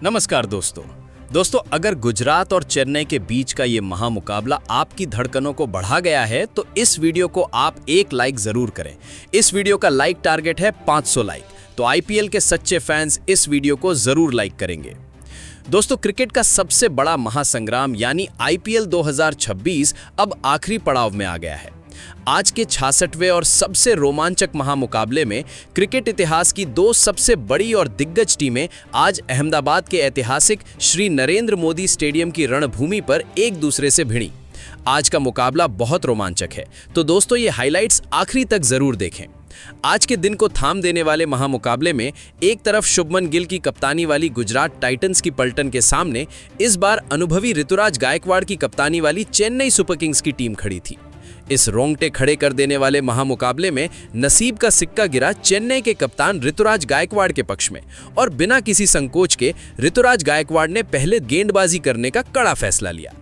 नमस्कार दोस्तों अगर गुजरात और चेन्नई के बीच का ये महामुकाबला आपकी धड़कनों को बढ़ा गया है तो इस वीडियो को आप एक लाइक जरूर करें। इस वीडियो का लाइक टारगेट है 500 लाइक, तो आईपीएल के सच्चे फैंस इस वीडियो को जरूर लाइक करेंगे। दोस्तों, क्रिकेट का सबसे बड़ा महासंग्राम यानी आईपीएल 2026 अब आखिरी पड़ाव में आ गया है। आज के 66वें और सबसे रोमांचक महामुकाबले में क्रिकेट इतिहास की दो सबसे बड़ी और दिग्गज टीमें आज अहमदाबाद के ऐतिहासिक श्री नरेंद्र मोदी स्टेडियम की रणभूमि पर एक दूसरे से भिड़ी। आज का मुकाबला बहुत रोमांचक है, तो दोस्तों ये हाइलाइट्स आखिरी तक जरूर देखें। आज के दिन को थाम देने वाले महामुकाबले में एक तरफ शुभमन गिल की कप्तानी वाली गुजरात टाइटंस की पलटन के सामने इस बार अनुभवी ऋतुराज गायकवाड़ की कप्तानी वाली चेन्नई सुपर किंग्स की टीम खड़ी थी। इस रोंगटे खड़े कर देने वाले महामुकाबले में नसीब का सिक्का गिरा चेन्नई के कप्तान ऋतुराज गायकवाड़ के पक्ष में, और बिना किसी संकोच के ऋतुराज गायकवाड़ ने पहले गेंदबाजी करने का कड़ा फैसला लिया।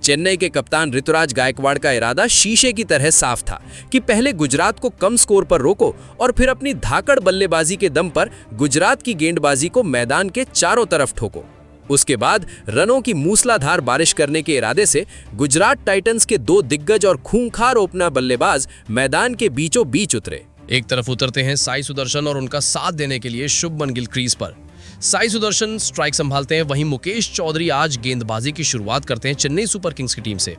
चेन्नई के कप्तान ऋतुराज गायकवाड़ का इरादा शीशे की तरह साफ था कि पहले गुजरात को कम स्कोर पर रोको और फिर अपनी धाकड़ बल्लेबाजी के दम पर गुजरात की गेंदबाजी को मैदान के चारों तरफ ठोको। उसके बाद रनों की मूसलाधार बारिश करने के इरादे से गुजरात टाइटंस के दो दिग्गज और खूंखार ओपनर बल्लेबाज मैदान के बीचों बीच उतरे। एक तरफ उतरते हैं साई सुदर्शन और उनका साथ देने के लिए शुभमन गिल क्रीज पर। साई सुदर्शन स्ट्राइक संभालते हैं, वहीं मुकेश चौधरी आज गेंदबाजी की शुरुआत करते हैं चेन्नई सुपर किंग्स की टीम से।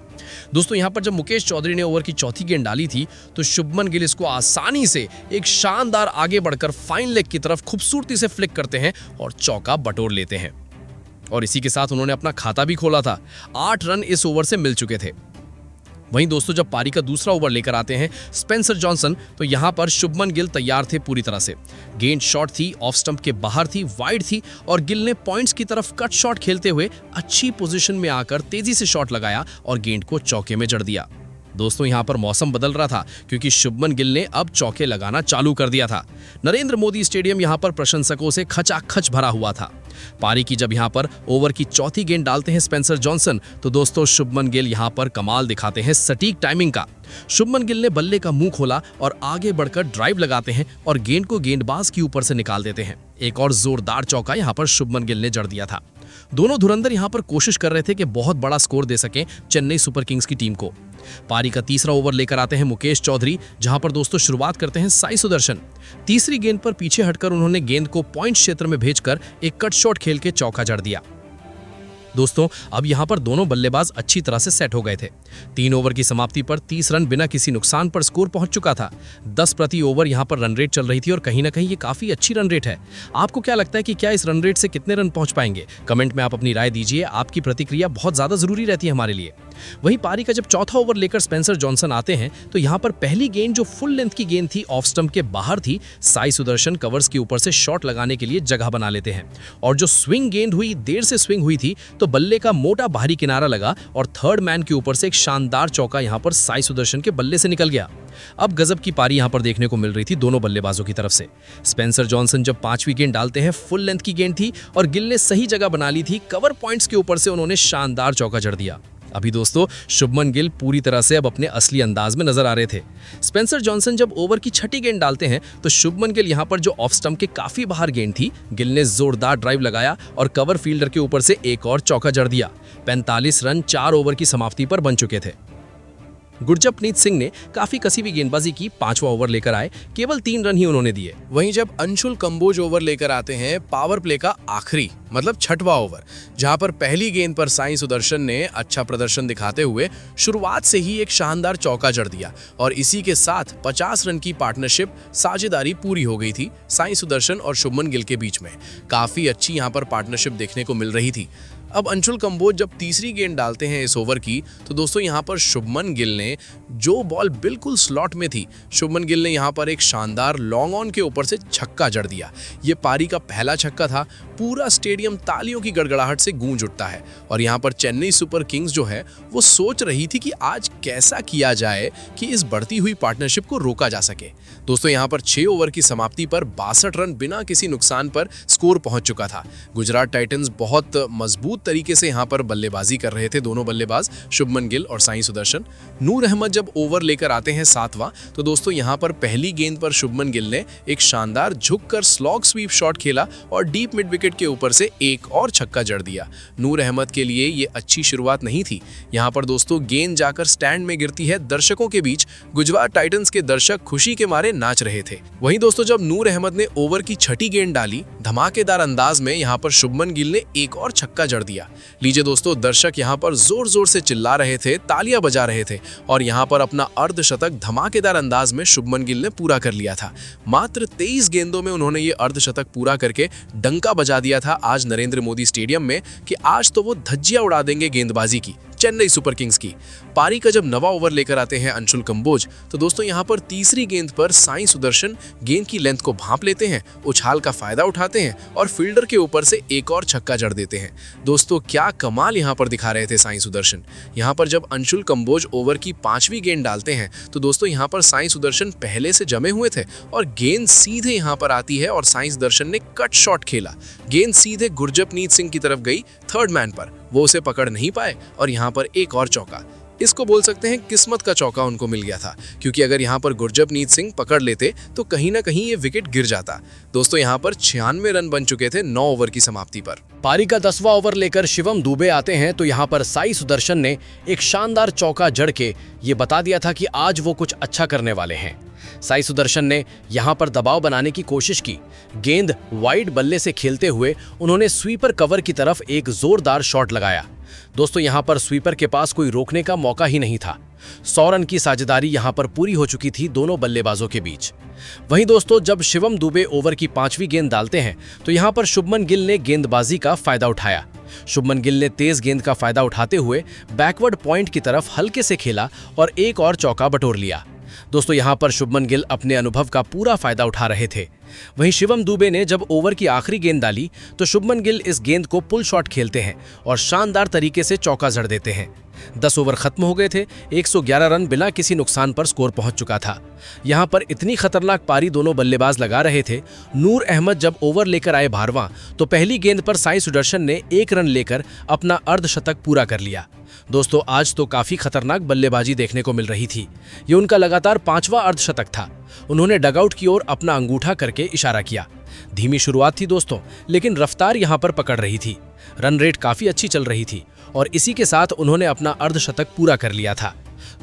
दोस्तों, यहां पर जब मुकेश चौधरी ने ओवर की चौथी गेंद डाली थी तो शुभमन गिल इसको आसानी से एक शानदार आगे बढ़कर फाइन लेग की तरफ खूबसूरती से फ्लिक करते हैं और चौका बटोर लेते हैं, और इसी के साथ उन्होंने अपना खाता भी खोला था। 8 रन इस ओवर से मिल चुके थे। वहीं दोस्तों, जब पारी का दूसरा ओवर लेकर आते हैं स्पेंसर जॉनसन, तो यहां पर शुभमन गिल तैयार थे पूरी तरह से। गेंद शॉट थी, ऑफ स्टंप के बाहर थी, वाइड थी, और गिल ने पॉइंट्स की तरफ कट शॉट खेलते हुए अच्छी पोजीशन में आकर तेजी से शॉट लगाया और गेंद को चौके में जड़ दिया। दोस्तों, यहां पर मौसम बदल रहा था क्योंकि शुभमन गिल ने अब चौके लगाना चालू कर दिया था। नरेंद्र मोदी स्टेडियम यहां पर प्रशंसकों से खचाखच भरा हुआ था। पारी की जब यहां पर ओवर की चौथी गेंद डालते हैं स्पेंसर जॉनसन, तो दोस्तों शुभमन गिल यहां पर कमाल दिखाते हैं सटीक टाइमिंग का। शुभमन गिल ने बल्ले का मुंह खोला और आगे बढ़कर ड्राइव लगाते हैं और गेंद को गेंदबाज के ऊपर से निकाल देते हैं। एक और जोरदार चौका यहां पर शुभमन गिल ने जड़ दिया था। दोनों धुरंधर यहां पर कोशिश कर रहे थे कि बहुत बड़ा स्कोर दे सकें चेन्नई सुपर किंग्स की टीम को। पारी का तीसरा ओवर लेकर आते हैं मुकेश चौधरी, जहां पर दोस्तों शुरुआत करते हैं साई सुदर्शन। तीसरी गेंद पर पीछे हटकर उन्होंने गेंद को पॉइंट क्षेत्र में भेजकर एक कट शॉट खेल के चौका जड़ दिया। दोस्तों, अब यहां पर दोनों बल्लेबाज अच्छी तरह से सेट हो गए थे। 3 ओवर की समाप्ति पर 30 रन बिना किसी नुकसान पर स्कोर पहुंच चुका था। 10 प्रति ओवर यहां पर रन रेट चल रही थी और कहीं ना कहीं ये काफी अच्छी रन रेट है। आपको क्या लगता है कि क्या इस रन रेट से कितने रन पहुंच पाएंगे? कमेंट में आप अपनी राय दीजिए, आपकी प्रतिक्रिया बहुत ज्यादा जरूरी रहती है हमारे लिए। वहीं पारी का जब चौथा ओवर लेकर स्पेंसर जॉनसन आते हैं तो यहां पर पहली गेंद जो फुल लेंथ की गेंद थी ऑफ स्टंप के बाहर थी। साई सुदर्शन कवर्स के ऊपर से शॉट लगाने के लिए जगह बना लेते हैं, और जो स्विंग गेंद हुई, देर से स्विंग हुई थी, तो बल्ले का मोटा बाहरी किनारा लगा और थर्ड मैन के ऊपर से एक शानदार चौका यहां पर साई सुदर्शन के बल्ले से निकल गया। अब गजब की पारी यहां पर देखने को मिल रही थी दोनों बल्लेबाजों की तरफ से। स्पेंसर जॉनसन जब 5वीं गेंद डालते हैं, फुल लेंथ की गेंद थी और गिल ने सही जगह बना ली थी। कवर पॉइंट्स के ऊपर से उन्होंने शानदार चौका जड़ दिया। अभी दोस्तों शुभमन गिल पूरी तरह से अब अपने असली अंदाज में नजर आ रहे थे। स्पेंसर जॉनसन जब ओवर की छठी गेंद डालते हैं तो शुभमन गिल यहां पर जो ऑफ स्टंप के काफी बाहर गेंद थी, गिल ने जोरदार ड्राइव लगाया और कवर फील्डर के ऊपर से एक और चौका जड़ दिया। 45 रन 4 ओवर की समाप्ति पर बन चुके थे। गुरजपनीत सिंह ने काफी कसी हुई गेंदबाजी की, 5वां ओवर लेकर आए, केवल 3 रन ही उन्होंने दिए। वहीं जब अंशुल कंबोज ओवर लेकर आते हैं पावर प्ले का आखिरी मतलब 6वां ओवर, जहां पर पहली गेंद पर साई सुदर्शन ने अच्छा प्रदर्शन दिखाते हुए शुरुआत से ही एक शानदार चौका जड़ दिया, और इसी के साथ 50 रन की पार्टनरशिप साझेदारी पूरी हो गई थी साई सुदर्शन और शुभमन गिल के बीच में। काफी अच्छी यहां पर पार्टनरशिप देखने को मिल रही थी। अब अंशुल कंबोज जब तीसरी गेंद डालते हैं इस ओवर की, तो दोस्तों यहां पर शुभमन गिल ने जो बॉल बिल्कुल स्लॉट में थी, शुभमन गिल ने यहां पर एक शानदार लॉन्ग ऑन के ऊपर से छक्का जड़ दिया। ये पारी का पहला छक्का था। पूरा स्टेडियम तालियों की गड़गड़ाहट से गूंज उठता है, और यहां पर चेन्नई सुपर किंग्स जो है वो सोच रही थी कि आज कैसा किया जाए कि इस बढ़ती हुई पार्टनरशिप को रोका जा सके। दोस्तों, यहां पर 6 ओवर की समाप्ति पर 62 रन बिना किसी नुकसान पर स्कोर पहुंच चुका था। गुजरात टाइटंस बहुत मजबूत तरीके से यहाँ पर बल्लेबाजी कर रहे थे दोनों बल्लेबाज शुभमन गिल और साई सुदर्शन। नूर अहमद जब ओवर लेकर आते हैं 7वां, तो दोस्तों यहाँ पर पहली गेंद पर शुभमन गिल ने एक शानदार झुककर स्लॉग स्वीप शॉट खेला और डीप मिड विकेट के ऊपर से एक और छक्का जड़ दिया। नूर अहमद के लिए ये अच्छी शुरुआत नहीं थी। यहाँ पर दोस्तों गेंद जाकर स्टैंड में गिरती है। दर्शकों के बीच गुजरात टाइटंस के दर्शक खुशी के मारे नाच रहे थे। वहीं दोस्तों जब नूर अहमद ने ओवर की छठी गेंद डाली, धमाकेदार अंदाज में यहाँ पर शुभमन गिल ने एक और छक्का जड़ दिया। लीजिए दोस्तों, दर्शक यहाँ पर जोर जोर से चिल्ला रहे थे, तालियां बजा रहे थे और यहाँ पर अपना अर्धशतक धमाकेदार अंदाज में शुभमन गिल ने पूरा कर लिया था। मात्र 23 गेंदों में उन्होंने ये अर्धशतक पूरा करके डंका बजा दिया था आज नरेंद्र मोदी स्टेडियम में कि आज तो वो धज्जियां उड़ा देंगे गेंदबाजी की, चेन्नई सुपर किंग्स की। पारी का जब नवा ओवर लेकर आते हैं अंशुल कंबोज, तो दोस्तों यहाँ पर तीसरी गेंद पर साई सुदर्शन गेंद की लेंथ को भांप लेते हैं, उछाल का फायदा उठाते हैं और फील्डर के ऊपर से एक और छक्का जड़ देते हैं। दोस्तों क्या कमाल यहाँ पर दिखा रहे थे साई सुदर्शन। यहाँ पर जब अंशुल कंबोज ओवर की 5वीं गेंद डालते हैं, तो दोस्तों यहाँ पर साई सुदर्शन पहले से जमे हुए थे और गेंद सीधे यहाँ पर आती है और साई सुदर्शन ने कट शॉट खेला। गेंद सीधे गुरजपनीत सिंह की तरफ गई थर्ड मैन पर, वो उसे पकड़ नहीं पाए और यहाँ पर एक और चौका। इसको बोल सकते हैं किस्मत का चौका उनको मिल गया था, क्योंकि अगर यहाँ पर गुरजपनीत सिंह पकड़ लेते तो कहीं ना कहीं ये विकेट गिर जाता। दोस्तों यहाँ पर 96 रन बन चुके थे 9 ओवर की समाप्ति पर। पारी का 10वां ओवर लेकर शिवम दुबे आते हैं तो यहाँ पर साई सुदर्शन ने एक शानदार चौका जड़ के ये बता दिया था कि आज वो कुछ अच्छा करने वाले हैं। साई सुदर्शन ने यहाँ पर दबाव बनाने की कोशिश की। गेंद वाइड बल्ले से खेलते हुए उन्होंने स्वीपर कवर की तरफ एक जोरदार शॉट लगाया। दोस्तों यहाँ पर स्वीपर के पास कोई रोकने का मौका ही नहीं था। 100 रन की साझेदारी यहाँ पर पूरी हो चुकी थी दोनों बल्लेबाजों के बीच। वहीं दोस्तों जब शिवम दुबे ओवर की 5वीं गेंद डालते हैं तो यहाँ पर शुभमन गिल ने गेंदबाजी का फायदा उठाया। शुभमन गिल ने तेज गेंद का फायदा उठाते हुए बैकवर्ड पॉइंट की तरफ हल्के से खेला और एक और चौका बटोर लिया। दोस्तों यहाँ पर शुभमन गिल अपने अनुभव का पूरा फायदा उठा रहे थे। वहीं शिवम दुबे ने जब ओवर की आखिरी गेंद डाली तो शुभमन गिल इस गेंद को पुल शॉट खेलते हैं और शानदार तरीके से चौका जड़ देते हैं। 10 ओवर खत्म हो गए थे। 111 रन बिना किसी नुकसान पर स्कोर पहुंच चुका था। यहां पर इतनी खतरनाक पारी दोनों बल्लेबाज लगा रहे थे। नूर अहमद जब ओवर लेकर आए 12वां, तो पहली गेंद पर साई सुदर्शन ने 1 रन लेकर अपना अर्धशतक पूरा कर लिया। दोस्तों आज तो काफी खतरनाक बल्लेबाजी देखने को मिल रही थी। ये उनका लगातार 5वां अर्धशतक था। उन्होंने डगआउट की ओर अपना अंगूठा करके इशारा किया। धीमी शुरुआत थी दोस्तों, लेकिन रफ्तार यहां पर पकड़ रही थी। रन रेट काफी अच्छी चल रही थी और इसी के साथ उन्होंने अपना अर्धशतक पूरा कर लिया था।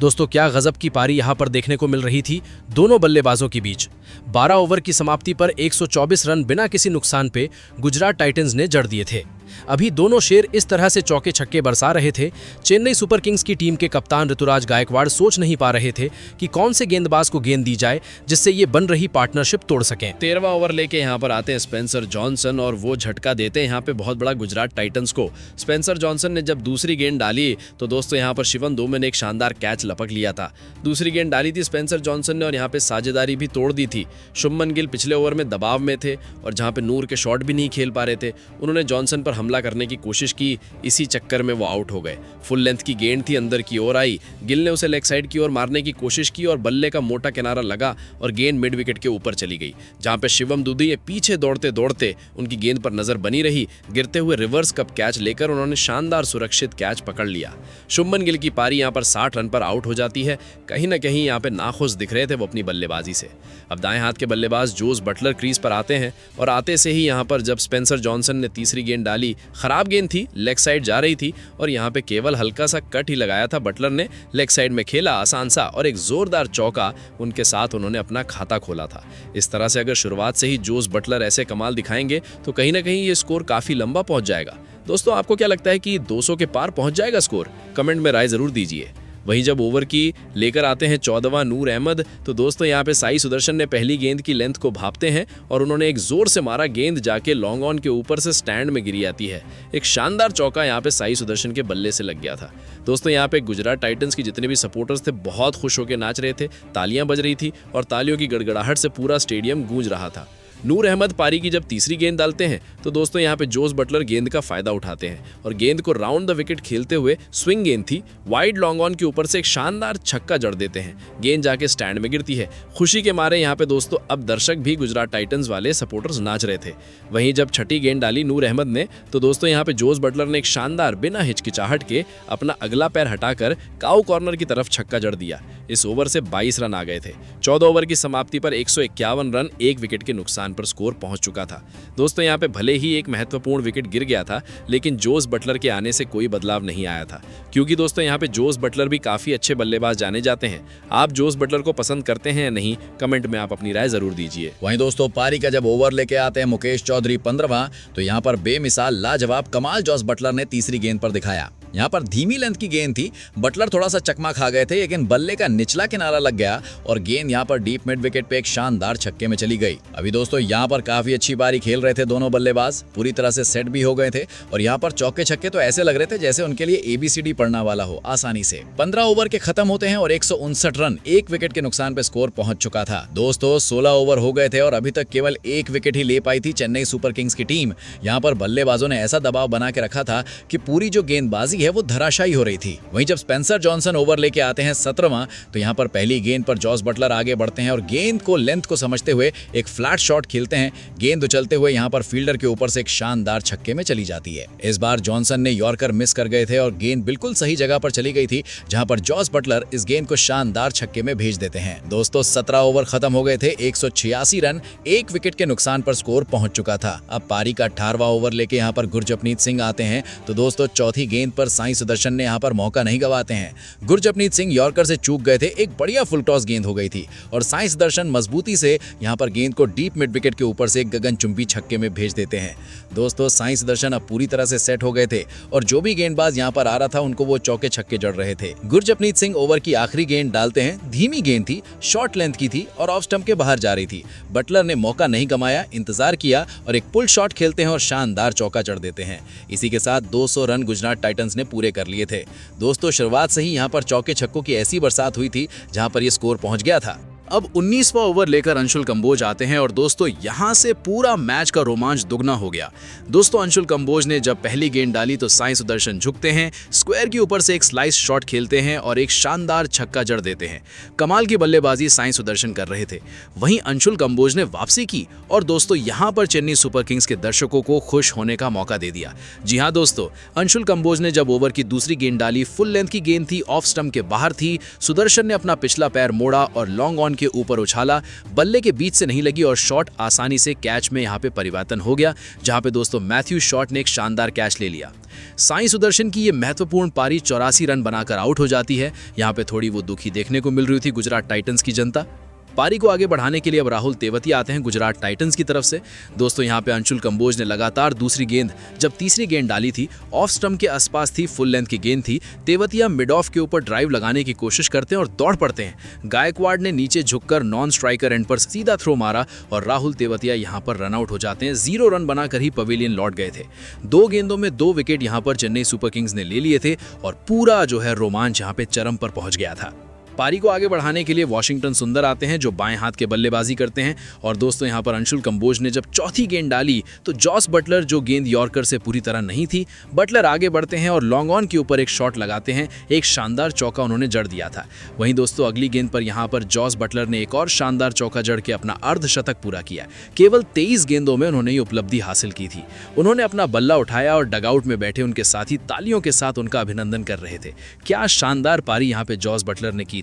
दोस्तों क्या गजब की पारी यहां पर देखने को मिल रही थी दोनों बल्लेबाजों के बीच। 12 ओवर की समाप्ति पर 124 रन बिना किसी नुकसान पे गुजरात टाइटंस ने जड़ दिए थे। अभी दोनों शेर इस तरह से चौके छक्के बरसा रहे थे। चेन्नई सुपर किंग्स की टीम के कप्तान ऋतुराज गायकवाड़ सोच नहीं पा रहे थे कि कौन से गेंदबाज को गेंद दी जाए जिससे ये बन रही पार्टनरशिप तोड़ सकें। 13वां ओवर लेके यहाँ पर आते हैं स्पेंसर जॉनसन और वो झटका देते हैं यहाँ पे बहुत बड़ा गुजरात टाइटंस को। स्पेंसर जॉनसन ने जब दूसरी गेंद डाली तो दोस्तों यहाँ पर शिवम दुबे ने एक शानदार कैच लपक लिया था। दूसरी गेंद डाली थी स्पेंसर जॉनसन ने और यहाँ पे साझेदारी भी तोड़ दी थी। शुभमन गिल पिछले ओवर में दबाव में थे और जहाँ पे नूर के शॉट भी नहीं खेल पा रहे थे, उन्होंने जॉनसन पर हमला करने की कोशिश की। इसी चक्कर में वो आउट हो गए। फुल लेंथ की गेंद थी, अंदर की ओर आई। गिल ने उसे लेग साइड की ओर मारने की कोशिश की और बल्ले का मोटा किनारा लगा और गेंद मिड विकेट के ऊपर चली गई, जहां पे शिवम दुबे पीछे दौड़ते दौड़ते उनकी गेंद पर नजर बनी रही। गिरते हुए रिवर्स कप कैच लेकर उन्होंने शानदार सुरक्षित कैच पकड़ लिया। शुभमन गिल की पारी यहां पर 60 रन पर आउट हो जाती है। कहीं ना कहीं यहां पे नाखुश दिख रहे थे वो अपनी बल्लेबाजी से। अब दाएं हाथ के बल्लेबाज जोस बटलर क्रीज पर आते हैं और आते से ही यहां पर जब स्पेंसर जॉनसन ने तीसरी गेंद डाली, खराब गेंद थी, लेग साइड जा रही थी और यहां पे केवल हल्का सा कट ही लगाया था। बटलर ने लेग साइड में खेला आसान सा और एक जोरदार चौका, उनके साथ उन्होंने अपना खाता खोला था। इस तरह से अगर शुरुआत से ही जोस बटलर ऐसे कमाल दिखाएंगे तो कहीं ना कहीं ये स्कोर काफी लंबा पहुंच जाएगा। दोस्तों आपको क्या लगता है कि 200 के पार पहुंच जाएगा स्कोर? कमेंट में राय जरूर दीजिए। वहीं जब ओवर की लेकर आते हैं 14वां नूर अहमद, तो दोस्तों यहाँ पे साई सुदर्शन ने पहली गेंद की लेंथ को भापते हैं और उन्होंने एक जोर से मारा, गेंद जाके लॉन्ग ऑन के ऊपर से स्टैंड में गिरी आती है। एक शानदार चौका यहाँ पे साई सुदर्शन के बल्ले से लग गया था। दोस्तों यहाँ पे गुजरात टाइटंस के जितने भी सपोर्टर्स थे बहुत खुश होकर नाच रहे थे, तालियां बज रही थी और तालियों की गड़गड़ाहट से पूरा स्टेडियम गूंज रहा था। नूर अहमद पारी की जब तीसरी गेंद डालते हैं तो दोस्तों यहाँ पे जोस बटलर गेंद का फायदा उठाते हैं और गेंद को राउंड द विकेट खेलते हुए, स्विंग गेंद थी, वाइड लॉन्ग ऑन के ऊपर से एक शानदार छक्का जड़ देते हैं। गेंद जाके स्टैंड में गिरती है। खुशी के मारे यहाँ पे दोस्तों अब दर्शक भी गुजरात टाइटंस वाले सपोर्टर्स नाच रहे थे। वहीं जब छठी गेंद डाली नूर अहमद ने तो दोस्तों यहाँ पे जोस बटलर ने एक शानदार बिना हिचकिचाहट के अपना अगला पैर हटाकर काऊ कॉर्नर की तरफ छक्का जड़ दिया। इस ओवर से 22 रन आ गए थे। 14 ओवर की समाप्ति पर 151 रन 1 विकेट के नुकसान पर स्कोर पहुंच चुका था। दोस्तों यहाँ पे भले ही एक महत्वपूर्ण विकेट गिर गया था, लेकिन जोस बटलर के आने से कोई बदलाव नहीं आया था, क्योंकि दोस्तों यहाँ पे जोस बटलर भी काफी अच्छे बल्लेबाज जाने जाते हैं। आप जोस बटलर को पसंद करते हैं या नहीं, कमेंट में आप अपनी राय जरूर दीजिए। वहीं दोस्तों पारी का जब ओवर लेके आते हैं मुकेश चौधरी 15वां, तो यहाँ पर बेमिसाल लाजवाब कमाल जोस बटलर ने तीसरी गेंद पर दिखाया। यहाँ पर धीमी लेंथ की गेंद थी, बटलर थोड़ा सा चकमा खा गए थे, लेकिन बल्ले का निचला किनारा लग गया और गेंद यहाँ पर डीप मिड विकेट पे एक शानदार छक्के में चली गई। अभी दोस्तों यहाँ पर काफी अच्छी पारी खेल रहे थे दोनों बल्लेबाज, पूरी तरह से सेट भी हो गए थे और यहाँ पर चौके छक्के तो ऐसे लग रहे थे जैसे उनके लिए ABCD पढ़ना वाला हो आसानी से। 15 ओवर के खत्म होते हैं और 159 रन 1 विकेट के नुकसान पे स्कोर पहुंच चुका था। दोस्तों 16 ओवर हो गए थे और अभी तक केवल 1 विकेट ही ले पाई थी चेन्नई सुपर किंग्स की टीम। यहाँ पर बल्लेबाजों ने ऐसा दबाव बना के रखा था कि पूरी जो गेंदबाजी है वो धराशायी हो रही थी। वहीं जब स्पेंसर जॉनसन ओवर लेके आते हैं 17वां, तो यहाँ पर पहली गेंद पर जोस बटलर आगे बढ़ते हैं और गेंद को लेंथ को समझते हुए एक फ्लैट शॉट खेलते हैं। गेंद उछलते हुए यहाँ पर फील्डर के ऊपर से एक शानदार छक्के में चली जाती है। इस बार जॉनसन ने यॉर्कर मिस कर गए थे और गेंद बिल्कुल सही जगह पर चली गई थी, जहां पर जोस बटलर इस गेंद को शानदार छक्के में भेज देते हैं। दोस्तों 17 ओवर खत्म हो गए थे, 186 रन 1 विकेट के नुकसान पर स्कोर पहुंच चुका था। अब पारी का 18वां ओवर लेके यहाँ पर गुरजपनीत सिंह आते हैं, तो दोस्तों चौथी गेंद पर साई सुदर्शन ने यहाँ पर मौका नहीं गवाते हैं। गुरजपनीत सिंह यॉर्कर से चूक गए थे, एक बढ़िया फुल टॉस गेंद हो गई थी और साई सुदर्शन मजबूती से यहाँ पर गेंद को डीप मिड विकेट के ऊपर से एक गगनचुंबी छक्के में भेज देते हैं। दोस्तों साई सुदर्शन अब पूरी तरह से सेट हो गए थे और जो भी गेंदबाज यहाँ पर आ रहा था उनको वो चौके छक्के जड़ रहे थे। गुरजपनीत सिंह ओवर की आखिरी गेंद डालते हैं। धीमी गेंद थी, शॉर्ट लेंथ की थी और ऑफ स्टंप के बाहर जा रही थी। बटलर ने मौका नहीं गंवाया, इंतजार किया और एक पुल शॉट खेलते हैं और शानदार चौका जड़ देते हैं। इसी के साथ 200 रन गुजरात टाइटंस ने पूरे कर लिए थे। दोस्तों शुरुआत से ही यहाँ पर चौके छक्कों की ऐसी बरसात हुई थी जहां पर ये स्कोर पहुंच गया था। अब 19वां ओवर लेकर अंशुल कंबोज आते हैं और दोस्तों यहां से पूरा मैच का रोमांच दुगना हो गया। दोस्तों अंशुल कंबोज ने जब पहली गेंद डाली तो साई सुदर्शन झुकते हैं, स्क्वायर के ऊपर से एक स्लाइस शॉट खेलते हैं और एक शानदार छक्का जड़ देते हैं। कमाल की बल्लेबाजी साई सुदर्शन कर रहे थे। वहीं अंशुल कंबोज ने वापसी की और दोस्तों यहां पर चेन्नई सुपर किंग्स के दर्शकों को खुश होने का मौका दे दिया। जी हां दोस्तों, अंशुल कंबोज ने जब ओवर की दूसरी गेंद डाली, फुल लेंथ की गेंद थी, ऑफ स्टंप के बाहर थी। सुदर्शन ने अपना पिछला पैर मोड़ा और लॉन्ग ऑन के ऊपर उछाला, बल्ले के बीच से नहीं लगी और शॉट आसानी से कैच में यहां पे परिवर्तन हो गया, जहां पे दोस्तों मैथ्यू शॉट ने एक शानदार कैच ले लिया। साई सुदर्शन की ये महत्वपूर्ण पारी 84 रन बनाकर आउट हो जाती है। यहां पे थोड़ी वो दुखी देखने को मिल रही थी गुजरात टाइटंस की जनता। पारी को आगे बढ़ाने के लिए अब राहुल तेवतिया आते हैं गुजरात टाइटंस की तरफ से। दोस्तों यहाँ पे अंशुल कंबोज ने लगातार दूसरी गेंद जब तीसरी गेंद डाली थी, ऑफ स्टंप के आसपास थी, फुल लेंथ की गेंद थी। तेवतिया मिड ऑफ के ऊपर ड्राइव लगाने की कोशिश करते हैं और दौड़ पड़ते हैं। गायकवाड़ ने नीचे झुककर नॉन स्ट्राइकर एंड पर सीधा थ्रो मारा और राहुल तेवतिया यहाँ पर रन आउट हो जाते हैं। 0 रन बनाकर ही पवेलियन लौट गए थे। 2 गेंदों में 2 विकेट यहाँ पर चेन्नई सुपर किंग्स ने ले लिए थे और पूरा जो है रोमांच यहाँ पे चरम पर पहुंच गया था। पारी को आगे बढ़ाने के लिए वॉशिंगटन सुंदर आते हैं जो बाएं हाथ के बल्लेबाजी करते हैं और दोस्तों यहां पर अंशुल कंबोज ने जब चौथी गेंद डाली तो जॉस बटलर जो गेंद यॉर्कर से पूरी तरह नहीं थी, बटलर आगे बढ़ते हैं और लॉन्ग ऑन के ऊपर एक शॉट लगाते हैं। एक शानदार चौका उन्होंने जड़ दिया था। वहीं दोस्तों अगली गेंद पर यहां पर जॉस बटलर ने एक और शानदार चौका जड़ के अपना अर्धशतक पूरा किया। केवल 23 गेंदों में उन्होंने ये उपलब्धि हासिल की थी। उन्होंने अपना बल्ला उठाया और डगआउट में बैठे उनके साथी तालियों के साथ उनका अभिनंदन कर रहे थे। क्या शानदार पारी यहाँ पे जॉस बटलर ने की थी।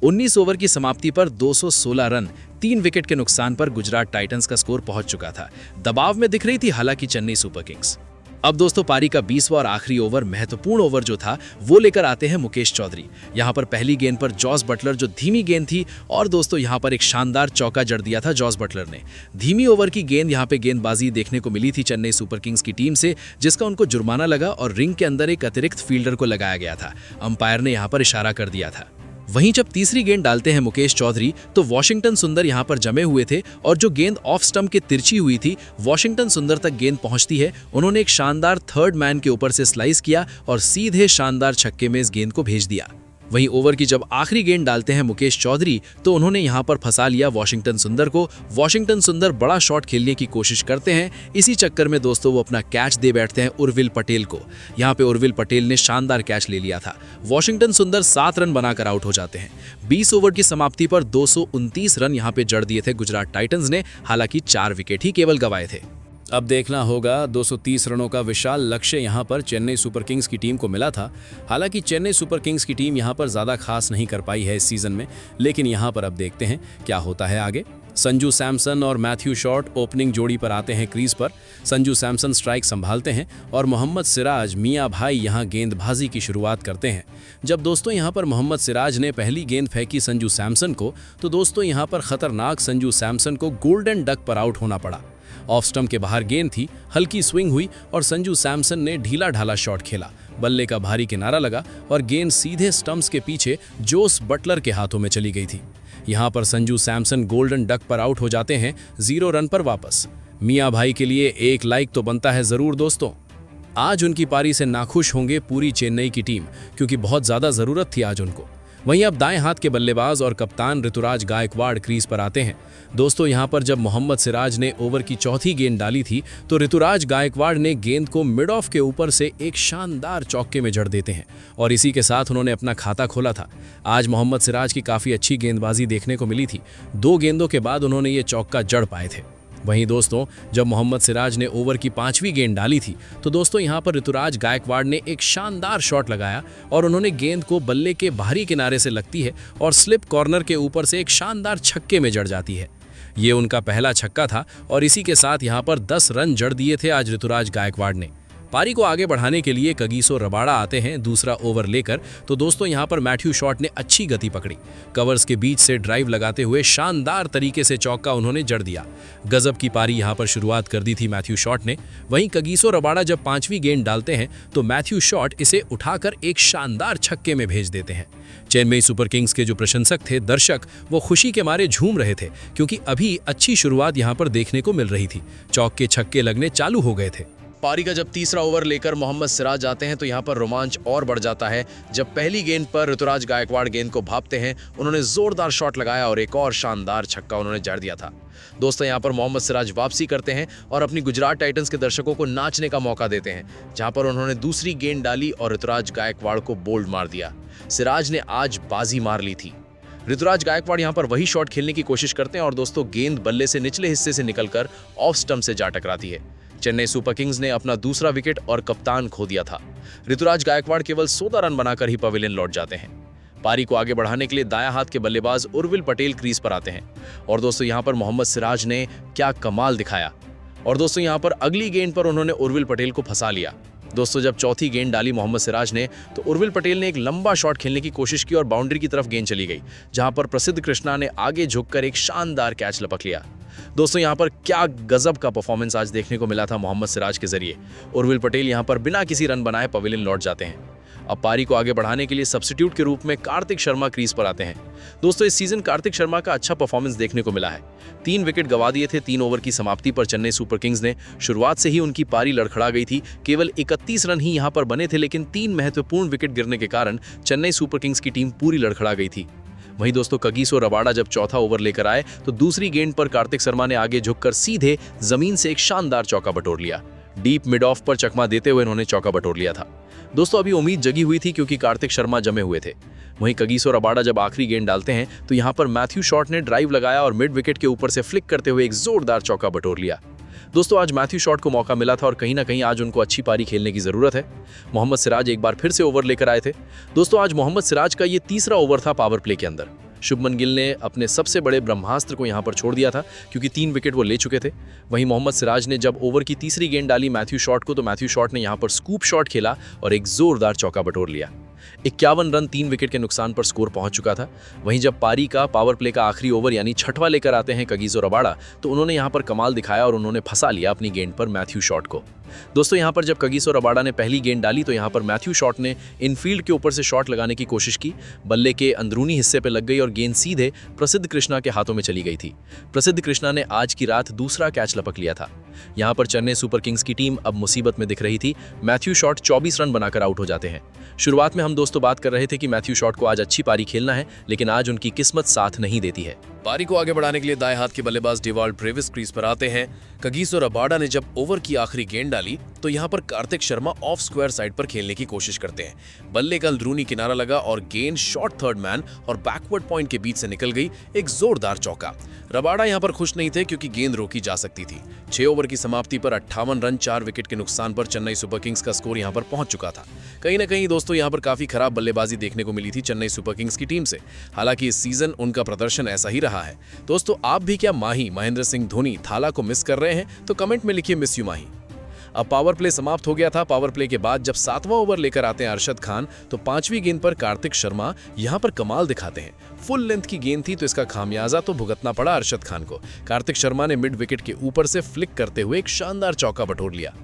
19 ओवर की समाप्ति पर 216 रन 3 विकेट के नुकसान पर गुजरात टाइटंस का स्कोर पहुंच चुका था। दबाव में दिख रही थी हालांकि चेन्नई सुपर किंग्स। अब दोस्तों पारी का 20वां और आखिरी ओवर, महत्वपूर्ण ओवर जो था वो लेकर आते हैं मुकेश चौधरी। यहां पर पहली गेंद पर जॉस बटलर जो धीमी गेंद थी और दोस्तों यहां पर एक शानदार चौका जड़ दिया था जॉस बटलर ने। धीमी ओवर की गेंद यहां पे गेंदबाजी देखने को मिली थी चेन्नई सुपर किंग्स की टीम से, जिसका उनको जुर्माना लगा और रिंग के अंदर एक अतिरिक्त फील्डर को लगाया गया था। अंपायर ने यहां पर इशारा कर दिया था। वहीं जब तीसरी गेंद डालते हैं मुकेश चौधरी तो वॉशिंगटन सुंदर यहां पर जमे हुए थे और जो गेंद ऑफ स्टंप के तिरछी हुई थी, वॉशिंगटन सुंदर तक गेंद पहुंचती है। उन्होंने एक शानदार थर्ड मैन के ऊपर से स्लाइस किया और सीधे शानदार छक्के में इस गेंद को भेज दिया। वहीं ओवर की जब आखिरी गेंद डालते हैं मुकेश चौधरी तो उन्होंने यहां पर फंसा लिया वॉशिंगटन सुंदर को। वॉशिंगटन सुंदर बड़ा शॉट खेलने की कोशिश करते हैं, इसी चक्कर में दोस्तों वो अपना कैच दे बैठते हैं उर्विल पटेल को। यहां पे उर्विल पटेल ने शानदार कैच ले लिया था। वॉशिंगटन सुंदर 7 रन बनाकर आउट हो जाते हैं। 20 ओवर की समाप्ति पर 229 रन यहां पे जड़ दिए थे गुजरात टाइटंस ने, हालांकि 4 विकेट ही केवल गंवाए थे। अब देखना होगा 230 रनों का विशाल लक्ष्य यहां पर चेन्नई सुपर किंग्स की टीम को मिला था। हालांकि चेन्नई सुपर किंग्स की टीम यहां पर ज़्यादा खास नहीं कर पाई है इस सीज़न में, लेकिन यहां पर अब देखते हैं क्या होता है आगे। संजू सैमसन और मैथ्यू शॉर्ट ओपनिंग जोड़ी पर आते हैं क्रीज पर। संजू सैमसन स्ट्राइक संभालते हैं और मोहम्मद सिराज मियां भाई यहां गेंदबाजी की शुरुआत करते हैं। जब दोस्तों यहां पर मोहम्मद सिराज ने पहली गेंद फेंकी संजू सैमसन को, तो दोस्तों यहां पर खतरनाक संजू सैमसन को गोल्डन डक पर आउट होना पड़ा। ऑफ स्टंप के बाहर गेंद थी, हल्की स्विंग हुई और संजू सैमसन ने ढीला ढाला शॉट खेला। बल्ले का भारी किनारा लगा और गेंद सीधे स्टंप्स के पीछे जोस बटलर के हाथों में चली गई थी। यहां पर संजू सैमसन गोल्डन डक पर आउट हो जाते हैं 0 रन पर वापस। मियां भाई के लिए एक लाइक तो बनता है जरूर दोस्तों। आज उनकी पारी से नाखुश होंगे पूरी चेन्नई की टीम, क्योंकि बहुत ज्यादा जरूरत थी आज उनको। वहीं अब दाएं हाथ के बल्लेबाज और कप्तान ऋतुराज गायकवाड़ क्रीज पर आते हैं। दोस्तों यहां पर जब मोहम्मद सिराज ने ओवर की चौथी गेंद डाली थी तो ऋतुराज गायकवाड़ ने गेंद को मिड ऑफ के ऊपर से एक शानदार चौके में जड़ देते हैं और इसी के साथ उन्होंने अपना खाता खोला था। आज मोहम्मद सिराज की काफ़ी अच्छी गेंदबाजी देखने को मिली थी। 2 गेंदों के बाद उन्होंने ये चौका जड़ पाए थे। वहीं दोस्तों जब मोहम्मद सिराज ने ओवर की 5वीं गेंद डाली थी तो दोस्तों यहां पर ऋतुराज गायकवाड़ ने एक शानदार शॉट लगाया और उन्होंने गेंद को बल्ले के बाहरी किनारे से लगती है और स्लिप कॉर्नर के ऊपर से एक शानदार छक्के में जड़ जाती है। ये उनका पहला छक्का था और इसी के साथ यहां पर 10 रन जड़ दिए थे आज ऋतुराज गायकवाड़ ने। पारी को आगे बढ़ाने के लिए कगिसो रबाड़ा आते हैं दूसरा ओवर लेकर। तो दोस्तों यहां पर मैथ्यू शॉर्ट ने अच्छी गति पकड़ी, कवर्स के बीच से ड्राइव लगाते हुए शानदार तरीके से चौका उन्होंने जड़ दिया। गजब की पारी यहां पर शुरुआत कर दी थी मैथ्यू शॉर्ट ने। वहीं कगिसो रबाड़ा जब 5वीं गेंद डालते हैं तो मैथ्यू शॉर्ट इसे उठाकर एक शानदार छक्के में भेज देते हैं। चेन्नई सुपर किंग्स के जो प्रशंसक थे, दर्शक, वो खुशी के मारे झूम रहे थे, क्योंकि अभी अच्छी शुरुआत यहां पर देखने को मिल रही थी। चौके छक्के लगने चालू हो गए थे। पारी का जब तीसरा ओवर लेकर मोहम्मद सिराज आते हैं तो यहाँ पर रोमांच और बढ़ जाता है। जब पहली गेंद पर ऋतुराज गायकवाड़ गेंद को भांपते हैं, उन्होंने जोरदार शॉट लगाया और एक और शानदार छक्का उन्होंने जड़ दिया था। दोस्तों यहाँ पर मोहम्मद सिराज वापसी करते हैं और अपनी गुजरात टाइटंस के दर्शकों को नाचने का मौका देते हैं, जहाँ पर उन्होंने दूसरी गेंद डाली और ऋतुराज गायकवाड़ को बोल्ड मार दिया। सिराज ने आज बाजी मार ली थी। ऋतुराज गायकवाड़ यहाँ पर वही शॉट खेलने की कोशिश करते हैं और दोस्तों गेंद बल्ले से निचले हिस्से से निकलकर ऑफ स्टंप से जा टकराती है। चेन्नई सुपर किंग्स ने अपना दूसरा विकेट और कप्तान खो दिया था। ऋतुराज गायकवाड़ केवल 14 रन बनाकर ही पवेलियन लौट जाते हैं। पारी को आगे बढ़ाने के लिए दायां हाथ के बल्लेबाज उर्विल पटेल क्रीज पर आते हैं और दोस्तों यहां पर मोहम्मद सिराज ने क्या कमाल दिखाया और दोस्तों यहां पर अगली गेंद पर उन्होंने उर्विल पटेल को फंसा लिया। दोस्तों जब चौथी गेंद डाली मोहम्मद सिराज ने तो उर्विल पटेल ने एक लंबा शॉट खेलने की कोशिश की और बाउंड्री की तरफ गेंद चली गई, जहां पर प्रसिद्ध कृष्णा ने आगे झुककर एक शानदार कैच लपक लिया। दोस्तों यहां पर क्या गजब का परफॉर्मेंस आज देखने को मिला था मोहम्मद सिराज के जरिए। उर्विल पटेल यहां पर बिना किसी रन बनाए पवेलियन लौट जाते हैं। अब पारी को आगे बढ़ाने के लिए सब्स्टिट्यूट के रूप में कार्तिक शर्मा क्रीज पर आते हैं। दोस्तों इस सीजन कार्तिक शर्मा का अच्छा परफॉर्मेंस देखने को मिला है। 3 विकेट गंवा दिए थे 3 ओवर की समाप्ति पर चेन्नई सुपर किंग्स ने। शुरुआत से ही उनकी पारी लड़खड़ा गई थी। केवल 31 रन ही यहां पर बने थे, लेकिन 3 महत्वपूर्ण विकेट गिरने के कारण चेन्नई सुपर किंग्स की टीम पूरी लड़खड़ा गई थी। वहीं दोस्तों कगिसो रबाड़ा जब चौथा ओवर लेकर आए तो दूसरी गेंद पर कार्तिक शर्मा ने आगे झुककर सीधे जमीन से एक शानदार चौका बटोर लिया। डीप मिड ऑफ पर चकमा देते हुए इन्होंने चौका बटोर लिया था। दोस्तों अभी उम्मीद जगी हुई थी क्योंकि कार्तिक शर्मा जमे हुए थे। वहीं कगिसो रबाड़ा जब आखिरी गेंद डालते हैं तो यहां पर मैथ्यू शॉर्ट ने ड्राइव लगाया और मिड विकेट के ऊपर से फ्लिक करते हुए एक जोरदार चौका बटोर लिया। दोस्तों आज मैथ्यू शॉर्ट को मौका मिला था और कहीं ना कहीं आज उनको अच्छी पारी खेलने की जरूरत है। मोहम्मद सिराज एक बार फिर से ओवर लेकर आए थे। दोस्तों आज मोहम्मद सिराज का ये तीसरा ओवर था पावर प्ले के अंदर। शुभमन गिल ने अपने सबसे बड़े ब्रह्मास्त्र को यहां पर छोड़ दिया था क्योंकि 3 विकेट वो ले चुके थे। वहीं मोहम्मद सिराज ने जब ओवर की तीसरी गेंद डाली मैथ्यू शॉर्ट को तो मैथ्यू शॉर्ट ने यहां पर स्कूप शॉट खेला और एक जोरदार चौका बटोर लिया। 51 रन 3 विकेट के नुकसान पर स्कोर पहुंच चुका था। वहीं जब पारी का पावर प्ले का आखिरी ओवर यानी 6वां लेकर आते हैं कगिसो रबाड़ा तो उन्होंने यहां पर कमाल दिखाया और उन्होंने फंसा लिया अपनी गेंद पर मैथ्यू शॉर्ट को। दोस्तों यहाँ पर जब कगिसो रबाडा ने पहली गेंद डाली तो यहाँ पर मैथ्यू शॉट ने इनफील्ड के ऊपर से शॉट लगाने की कोशिश की, बल्ले के अंदरूनी हिस्से पर लग गई और गेंद सीधे प्रसिद्ध कृष्णा के हाथों में चली गई थी। प्रसिद्ध कृष्णा ने आज की रात दूसरा कैच लपक लिया था। यहाँ पर चेन्नई सुपर किंग्स की टीम अब मुसीबत में दिख रही थी। मैथ्यू शॉट 24 रन बनाकर आउट हो जाते हैं। शुरुआत में हम दोस्तों बात कर रहे थे कि मैथ्यू शॉट को आज अच्छी पारी खेलना है, लेकिन आज उनकी किस्मत साथ नहीं देती है। पारी को आगे बढ़ाने के लिए दाएं हाथ के बल्लेबाज डिवाल्ड ब्रेविस क्रीज पर आते हैं। कगिसो रबाडा ने जब ओवर की आखिरी गेंद डाली तो यहाँ पर Kartik Sharma of square side पर खेलने की कोशिश करते हैं। बल्ले का अंदरूनी किनारा लगा और गेंद शॉर्ट थर्ड मैन और बैकवर्ड पॉइंट के बीच से निकल गई, एक जोरदार चौका। रबाडा यहाँ पर खुश नहीं थे क्योंकि गेंद रोकी जा सकती थी। 6 ओवर की समाप्ति पर 58 रन 4 विकेट के नुकसान पर चेन्नई सुपर किंग्स का स्कोर यहाँ पर पहुंच चुका था। कहीं ना कहीं दोस्तों यहाँ पर काफी खराब बल्लेबाजी देखने को मिली थी चेन्नई सुपर किंग्स की टीम से। हालांकि इस सीजन उनका प्रदर्शन ऐसा ही रहा है। दोस्तों आप भी क्या माही महेंद्र सिंह धोनी थाला को मिस कर रहे हैं? तो कमेंट में लिखिए मिस यू माही। अब पावर प्ले समाप्त हो गया था। पावर प्ले के बाद जब 7वां ओवर लेकर आते हैं अरशद खान तो 5वीं गेंद पर कार्तिक शर्मा यहां पर कमाल दिखाते हैं। फुल लेंथ की गेंद थी तो इसका खामियाजा तो भुगतना पड़ा अरशद खान को। कार्तिक शर्मा ने मिड विकेट के ऊपर से फ्लिक करते हुए एक शानदार चौका बटोर लिया।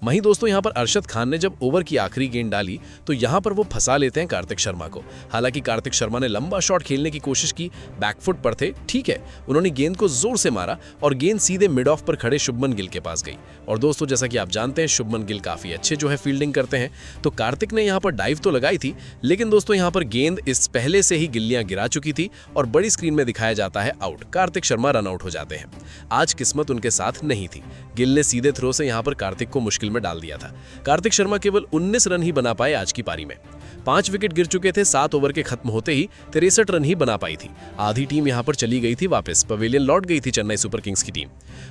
वहीं दोस्तों यहां पर अरशद खान ने जब ओवर की आखिरी गेंद डाली तो यहां पर वो फंसा लेते हैं कार्तिक शर्मा को। हालांकि कार्तिक शर्मा ने लंबा शॉट खेलने की कोशिश की, बैकफुट पर थे, ठीक है, उन्होंने गेंद को जोर से मारा और गेंद सीधे मिड ऑफ पर खड़े शुभमन गिल के पास गई। और दोस्तों जैसा कि आप जानते हैं शुभमन गिल काफी अच्छे जो है फील्डिंग करते हैं, तो कार्तिक ने यहां पर डाइव तो लगाई थी, लेकिन दोस्तों यहां पर गेंद इस पहले से ही गिल्लियां गिरा चुकी थी और बड़ी स्क्रीन में दिखाया जाता है out. Kartik Sharma run out हो जाते हैं। आज किस्मत उनके साथ नहीं थी। गिल ने सीधे थ्रो से यहां पर कार्तिक को मुश्किल में डाल दिया था। कार्तिक शर्मा केवल 19 रन ही बना पाए आज की पारी में। 5 विकेट गिर चुके थे। 7 ओवर के खत्म होते ही 63 रन ही बना पाई थी। आधी टीम यहां पर चली गई थी वापस, पवेलियन लौट गई थी चेन्नई सुपर किंग्स की टीम।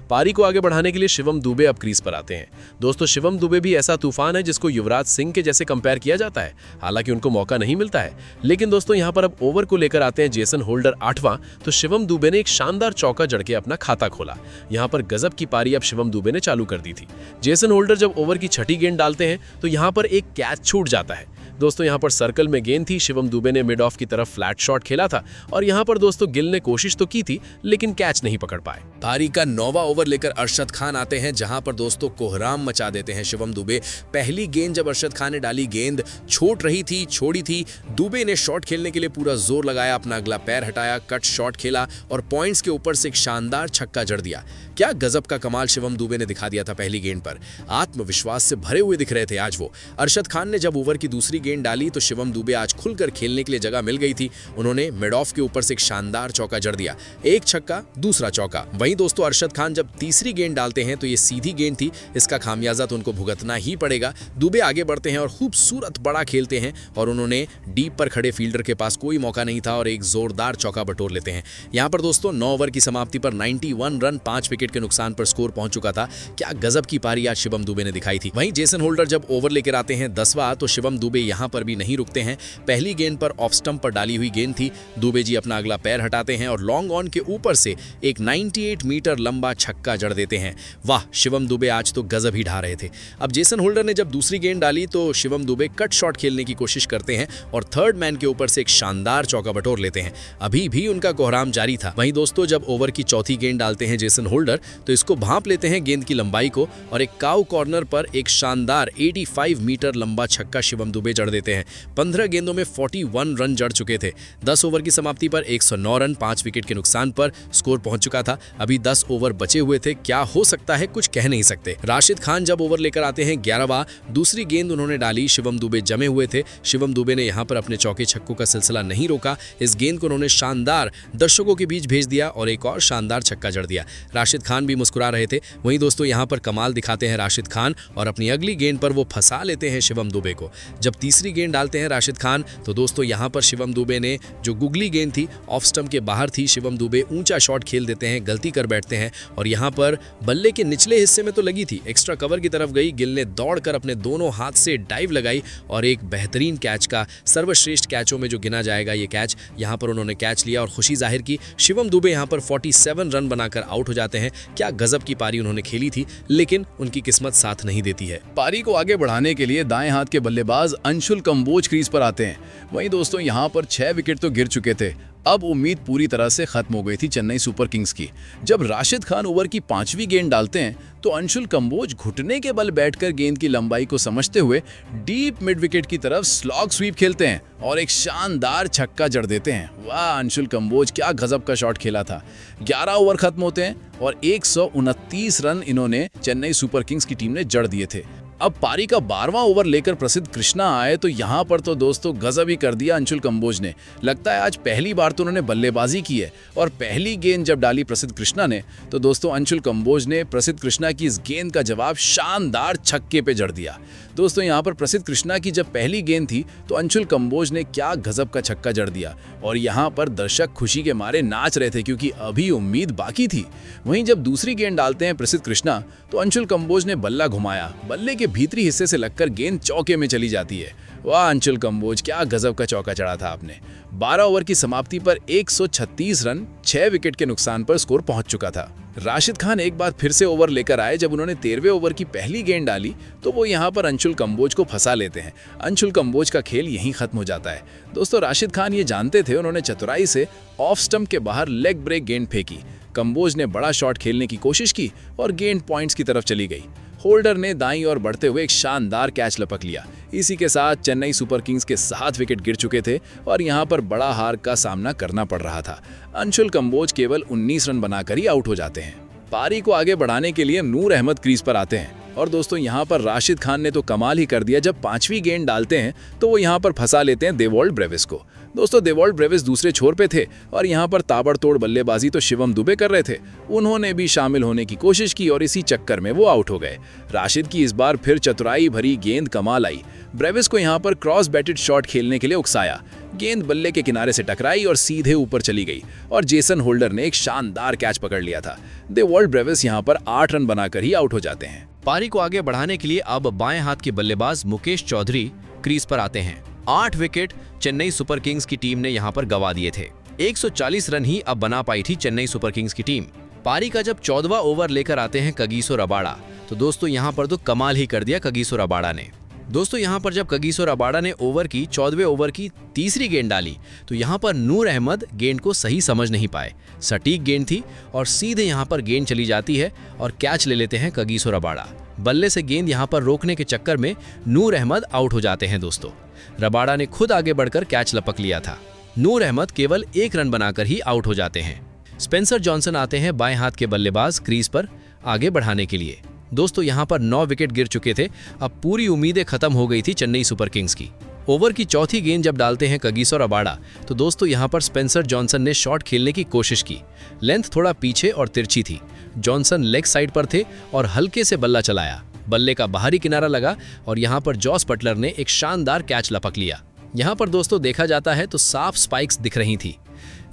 पारी को आगे बढ़ाने के लिए शिवम दुबे अब क्रीज पर आते हैं। दोस्तों शिवम दुबे भी ऐसा तूफान है जिसको युवराज सिंह के जैसे कंपेयर किया जाता है। हालांकि उनको मौका नहीं मिलता है, लेकिन दोस्तों यहां पर अब ओवर को लेकर आते हैं जेसन होल्डर 8वां, तो शिवम दुबे ने एक शानदार चौका जड़ के अपना खाता खोला। यहां पर गजब की पारी अब शिवम दुबे ने चालू कर दी थी। जेसन होल्डर जब ओवर की 6ठी गेंद डालते हैं तो यहां पर एक कैच छूट जाता है। दोस्तों यहां पर सर्कल में गेंद थी, शिवम दुबे ने मिड ऑफ की तरफ फ्लैट शॉट खेला था और यहां पर दोस्तों गिल ने कोशिश तो की थी लेकिन कैच नहीं पकड़ पाए। पारी का 9वां ओवर लेकर अरशद खान आते हैं, जहां पर दोस्तों कोहराम मचा देते हैं शिवम दुबे। पहली गेंद जब अरशद खान ने डाली, गेंद छोड़ी थी। दुबे ने शॉट खेलने के लिए पूरा जोर लगाया, अपना अगला पैर हटाया, कट शॉट खेला और पॉइंट्स के ऊपर से एक शानदार छक्का जड़ दिया। क्या गजब का कमाल शिवम दुबे ने दिखा दिया था पहली गेंद पर। आत्मविश्वास से भरे हुए दिख रहे थे आज वो। अरशद खान ने जब ओवर की दूसरी गेंद डाली तो शिवम दुबे आज खुलकर खेलने के लिए जगह मिल गई थी। उन्होंने मिड ऑफ के ऊपर से एक शानदार चौका जड़ दिया, एक छक्का दूसरा चौका। वहीं दोस्तों अरशद खान जब तीसरी गेंद डालते हैं तो ये सीधी गेंद थी, इसका खामियाजा तो उनको भुगतना ही पड़ेगा। दुबे आगे बढ़ते हैं और खूबसूरत बड़ा खेलते हैं और उन्होंने डीप पर खड़े फील्डर के पास कोई मौका नहीं था और एक जोरदार चौका बटोर लेते हैं। यहाँ पर दोस्तों 9 ओवर की समाप्ति पर 91 रन 5 विकेट के नुकसान पर स्कोर पहुंच चुका था। क्या गजब की पारी आज शिवम दुबे ने दिखाई थी। वहीं जेसन होल्डर जब ओवर लेकर आते हैं 10वां तो शिवम दुबे यहां पर भी नहीं रुकते हैं। पहली गेंद पर ऑफ स्टंप पर डाली हुई गेंद थी। दुबे जी अपना अगला पैर हटाते हैं और लॉन्ग ऑन के ऊपर से एक 98 मीटर लंबा छक्का जड़ देते हैं। वाह, शिवम दुबे आज तो गजब ही ढा रहे थे। अब जेसन होल्डर ने जब दूसरी गेंद डाली तो शिवम दुबे कट शॉट खेलने की कोशिश करते हैं और थर्ड मैन के ऊपर से एक शानदार चौका बटोर लेते हैं। अभी भी उनका कोहराम जारी था। वहीं दोस्तों जब ओवर की चौथी गेंद डालते हैं जेसन होल्डर तो इसको भांप लेते हैं गेंद की लंबाई को और एक काउ कॉर्नर पर एक शानदार 85 मीटर लंबा छक्का शिवम दुबे जड़ देते हैं। 15 गेंदों में 41 रन जड़ चुके थे। 10 ओवर की समाप्ति पर 109 रन 5 विकेट के नुकसान पर स्कोर पहुंच चुका था। अभी 10 ओवर बचे हुए थे, क्या हो सकता है कुछ कह नहीं सकते। राशिद खान जब ओवर लेकर आते हैं 11वां, दूसरी गेंद उन्होंने डाली। शिवम दुबे जमे हुए थे। शिवम दुबे ने यहां पर अपने चौके छक्कों का सिलसिला नहीं रोका। इस गेंद को उन्होंने शानदार दर्शकों के बीच भेज दिया और एक और शानदार छक्का जड़ दिया। राशिद खान भी मुस्कुरा रहे थे। वहीं दोस्तों यहां पर कमाल दिखाते हैं राशिद खान और अपनी अगली गेंद पर वो फंसा लेते हैं शिवम दुबे को। जब तीसरी गेंद डालते हैं राशिद खान तो दोस्तों यहां पर शिवम दुबे ने जो गुगली गेंद थी ऑफ स्टंप के बाहर थी, शिवम दुबे ऊंचा शॉट खेल देते हैं, गलती कर बैठते हैं और यहां पर बल्ले के निचले हिस्से में तो लगी थी, एक्स्ट्रा कवर की तरफ गई। गिल ने दौड़कर अपने दोनों हाथ से डाइव लगाई और एक बेहतरीन कैच का, सर्वश्रेष्ठ कैचों में जो गिना जाएगा ये कैच, यहां पर उन्होंने कैच लिया और खुशी जाहिर की। शिवम दुबे यहां पर 47 रन बनाकर आउट हो जाते हैं। क्या गजब की पारी उन्होंने खेली थी, लेकिन उनकी किस्मत साथ नहीं देती है। पारी को आगे बढ़ाने के लिए दाएं हाथ के बल्लेबाज अंश अंशुल कंबोज क्रीज पर आते हैं। वहीं दोस्तों यहाँ पर 6 विकेट तो गिर चुके थे। अब उम्मीद पूरी तरह से खत्म हो गई थी चेन्नई सुपर किंग्स की। जब राशिद खान ओवर की 5वीं गेंद डालते हैं तो अंशुल कंबोज घुटने के बल बैठकर गेंद की लंबाई को समझते हुए डीप मिड विकेट की तरफ स्लॉग स्वीप खेलते हैं और एक शानदार छक्का जड़ देते हैं। वाह, अंशुल कंबोज क्या गजब का शॉट खेला था। 11 ओवर खत्म होते हैं और 129 रन इन्होंने चेन्नई सुपर किंग्स की टीम ने जड़ दिए थे। अब पारी का 12वां ओवर लेकर प्रसिद्ध कृष्णा आए तो यहाँ पर तो दोस्तों गजब ही कर दिया अंशुल कंबोज ने। लगता है आज पहली बार तो उन्होंने बल्लेबाजी की है और पहली गेंद जब डाली प्रसिद्ध कृष्णा ने तो दोस्तों अंशुल कंबोज ने प्रसिद्ध कृष्णा की इस गेंद का जवाब शानदार छक्के पे जड़ दिया। दोस्तों यहाँ पर प्रसिद्ध कृष्णा की जब पहली गेंद थी तो अंशुल कंबोज ने क्या गजब का छक्का जड़ दिया और यहाँ पर दर्शक खुशी के मारे नाच रहे थे क्योंकि अभी उम्मीद बाकी थी। वहीं जब दूसरी गेंद डालते हैं प्रसिद्ध कृष्णा तो अंशुल कंबोज ने बल्ला घुमाया, बल्ले के भीतरी हिस्से से लगकर गेंद चौके में चली जाती है। वाह अंशुल कंबोज, क्या गजब का चौका चढ़ा था आपने। 12 ओवर की समाप्ति पर 136 रन 6 विकेट के नुकसान पर स्कोर पहुंच चुका था। राशिद खान एक बार फिर से ओवर लेकर आए। जब उन्होंने 13वें ओवर की पहली गेंद डाली तो वो यहाँ पर अंशुल कंबोज को फंसा लेते हैं। अंशुल कंबोज का खेल यहीं खत्म हो जाता है। दोस्तों राशिद खान ये जानते थे, उन्होंने चतुराई से ऑफ स्टंप के बाहर लेग ब्रेक गेंद फेंकी। कंबोज ने बड़ा शॉट खेलने की कोशिश की और गेंद पॉइंट्स की तरफ चली गई। होल्डर ने दाईं ओर बढ़ते हुए एक शानदार कैच लपक लिया। इसी के साथ चेन्नई सुपर किंग्स के 7 विकेट गिर चुके थे और यहां पर बड़ा हार का सामना करना पड़ रहा था। अंशुल कंबोज केवल 19 रन बनाकर ही आउट हो जाते हैं। पारी को आगे बढ़ाने के लिए नूर अहमद क्रीज पर आते हैं और दोस्तों यहां पर राशिद खान ने तो कमाल ही कर दिया। जब 5वीं गेंद डालते हैं तो वो यहां पर फंसा लेते हैं देवोल्ट ब्रेविस को। दोस्तों देवोल्ट ब्रेविस दूसरे छोर पे थे और यहां पर ताबड़तोड़ बल्लेबाजी तो शिवम दुबे कर रहे थे। उन्होंने भी शामिल होने की कोशिश की और इसी चक्कर में वो आउट हो गए। राशिद की इस बार फिर चतुराई भरी गेंद कमाल आई। ब्रेविस को यहां पर क्रॉस बैटेड शॉट खेलने के लिए उकसाया। गेंद बल्ले के किनारे से टकराई और सीधे ऊपर चली गई और जेसन होल्डर ने एक शानदार कैच पकड़ लिया था। देवोल्ट ब्रेविस यहां पर 8 रन बनाकर ही आउट हो जाते हैं। पारी को आगे बढ़ाने के लिए अब बाएं हाथ के बल्लेबाज मुकेश चौधरी क्रीज पर आते हैं। 8 विकेट चेन्नई सुपर किंग्स की टीम ने यहां पर गंवा दिए थे। 140 रन ही अब बना पाई थी चेन्नई सुपर किंग्स की टीम। पारी का जब 14वां ओवर लेकर आते हैं कगिसो रबाड़ा तो दोस्तों यहां पर तो कमाल ही कर दिया कगिसो रबाड़ा ने। दोस्तों यहां पर जब कगिसो रबाड़ा ने 14वें ओवर की तीसरी गेंद डाली तो यहां पर नूर अहमद गेंद को सही समझ नहीं पाए। सटीक गेंद थी और सीधे यहां पर गेंद चली जाती है और कैच ले लेते हैं कगिसो रबाड़ा। बल्ले से गेंद यहां पर रोकने के चक्कर में नूर अहमद आउट हो जाते हैं। दोस्तों रबाड़ा ने खुद आगे बढ़कर कैच लपक लिया था। नूर अहमद केवल 1 रन बनाकर ही आउट हो जाते हैं। स्पेंसर जॉनसन आते हैं बाएं हाथ के बल्लेबाज क्रीज पर आगे बढ़ाने के लिए। दोस्तों यहां पर 9 विकेट गिर चुके थे। अब पूरी उम्मीदें खत्म हो गई थी चेन्नई सुपर किंग्स की। ओवर की चौथी गेंद जब डालते हैं कगिसो रबाड़ा तो दोस्तों यहां पर स्पेंसर जॉनसन ने शॉट खेलने की कोशिश की। लेंथ थोड़ा पीछे और तिरछी थी। जॉनसन लेग साइड पर थे और हल्के से बल्ला चलाया। बल्ले का बाहरी किनारा लगा और यहां पर जॉस बटलर ने एक शानदार कैच लपक लिया। यहां पर दोस्तों देखा जाता है तो साफ स्पाइक्स दिख रही थी।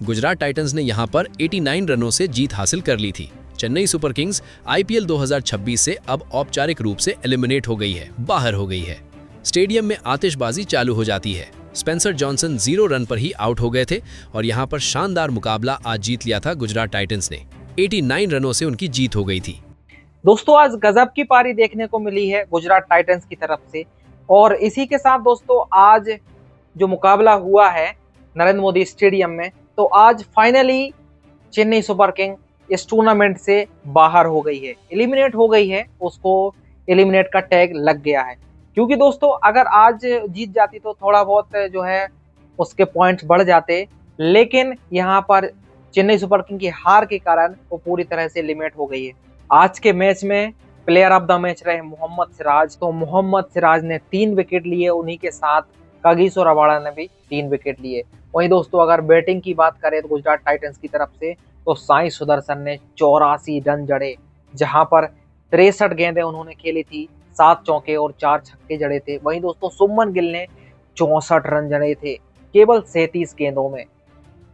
गुजरात टाइटंस ने यहां पर 89 रनों से जीत हासिल कर ली थी। चेन्नई सुपर किंग्स आईपीएल 2026 से अब औपचारिक रूप से एलिमिनेट हो गई है, बाहर हो गई है। स्टेडियम में आतिशबाजी चालू हो जाती है। स्पेंसर जॉनसन 0 रन पर ही आउट हो गए थे और यहां पर शानदार मुकाबला आज जीत लिया था गुजरात टाइटंस ने। 89 रनों से उनकी जीत हो गई थी। दोस्तों आज गजब की पारी देखने को मिली है गुजरात टाइटंस की तरफ से और इसी के साथ दोस्तों आज जो मुकाबला हुआ है नरेंद्र मोदी स्टेडियम में तो आज फाइनली चेन्नई सुपर किंग इस टूर्नामेंट से बाहर हो गई है, एलिमिनेट हो गई है। उसको एलिमिनेट का टैग लग गया है क्योंकि दोस्तों अगर आज जीत जाती तो थोड़ा बहुत जो है उसके पॉइंट्स बढ़ जाते, लेकिन यहाँ पर चेन्नई सुपर किंग की हार के कारण वो पूरी तरह से एलिमिनेट हो गई है। आज के मैच में प्लेयर ऑफ द मैच रहे मोहम्मद सिराज। तो मोहम्मद सिराज ने 3 विकेट लिए, उन्हीं के साथ कगिसो रबाड़ा ने भी 3 विकेट लिए। वहीं दोस्तों अगर बैटिंग की बात करें तो गुजरात टाइटंस की तरफ से तो साई सुदर्शन ने 84 रन जड़े, जहां पर 63 गेंदें उन्होंने खेली थी, 7 चौके और 4 छक्के जड़े थे। वहीं दोस्तों शुभमन गिल ने 64 रन जड़े थे केवल 37 गेंदों में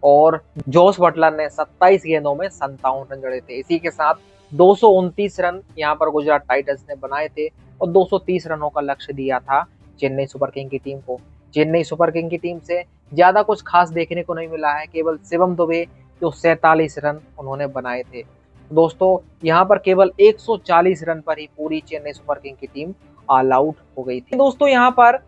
और जोस बटलर ने 27 गेंदों में 57 रन जड़े थे। इसी के साथ 229 रन यहाँ पर गुजरात टाइटंस ने बनाए थे और 230 रनों का लक्ष्य दिया था चेन्नई सुपर किंग की टीम को। चेन्नई सुपर किंग की टीम से ज्यादा कुछ खास देखने को नहीं मिला है, केवल शिवम दुबे जो 47 रन उन्होंने बनाए थे। दोस्तों यहाँ पर केवल 140 रन पर ही पूरी चेन्नई सुपर किंग की टीम ऑल आउट हो गई थी। दोस्तों यहाँ पर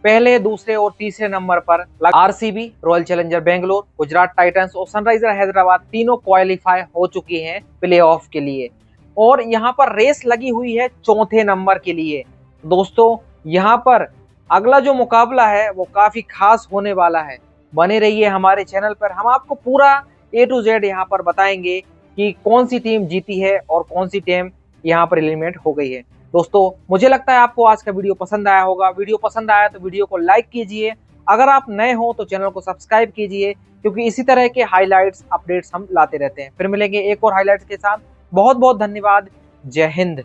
पहले, दूसरे और तीसरे नंबर पर RCB, royal challenger Bangalore, Gujarat Titans और सनराइजर हैदराबाद तीनों क्वालिफाई हो चुकी हैं प्लेऑफ के लिए और यहाँ पर रेस लगी हुई है चौथे नंबर के लिए। दोस्तों यहाँ पर अगला जो मुकाबला है वो काफी खास होने वाला है। बने रहिए हमारे चैनल पर, हम आपको पूरा A to Z यहाँ पर बताएंगे कि कौन सी टीम जीती है और कौन सी टीम यहाँ पर एलिमिनेट हो गई है। दोस्तों मुझे लगता है आपको आज का वीडियो पसंद आया होगा। वीडियो पसंद आया तो वीडियो को लाइक कीजिए। अगर आप नए हो तो चैनल को सब्सक्राइब कीजिए, क्योंकि इसी तरह के हाइलाइट्स अपडेट्स हम लाते रहते हैं। फिर मिलेंगे एक और हाइलाइट्स के साथ। बहुत बहुत धन्यवाद। जय हिंद।